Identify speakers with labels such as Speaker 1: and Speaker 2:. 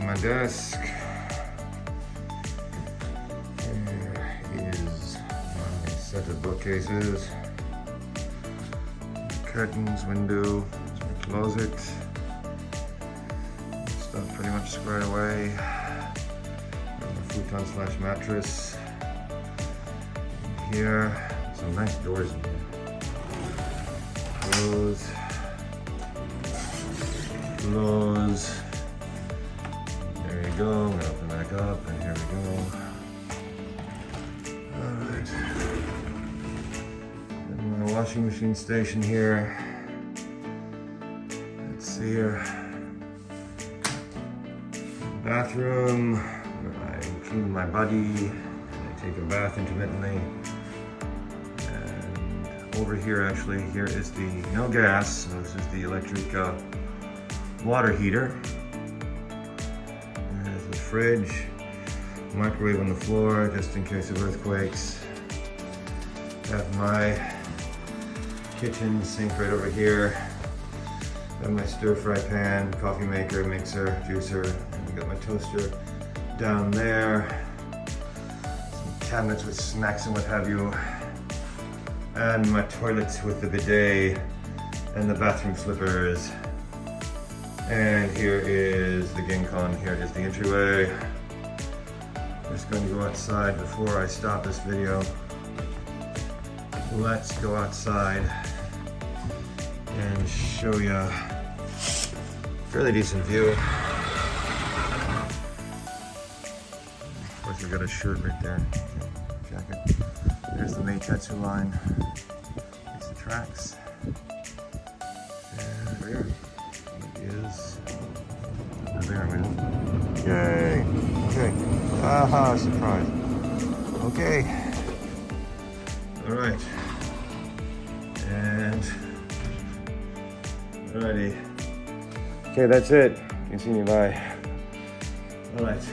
Speaker 1: my desk. Here is my set of bookcases. Curtains, window, my closet. Stuff pretty much squared away. And the futon slash mattress. Here, some nice doors in here. Close. Close. There you go. I'm gonna open back up, and here we go. Alright. And my washing machine station here. Let's see here. Bathroom where I clean my body. I take a bath intermittently. And over here, actually, here is the no gas. So this is the electric water heater. There's the fridge, microwave on the floor just in case of earthquakes. Have my kitchen sink right over here. Have my stir fry pan, coffee maker, mixer, juicer. And we got my toaster down there. Some cabinets with snacks and what have you. And my toilets with the bidet and the bathroom slippers. And here is the Genkan, here is the entryway. Just going to go outside before I stop this video. Let's go outside and show you a fairly decent view. Of course, we've got a shirt right there, jacket. There's the Meitetsu line. There's the tracks. And there. Is there, man. Yay. Okay. Aha, surprise. Okay. Alright. And alrighty. Okay, that's it. You can see me. Bye. Alright.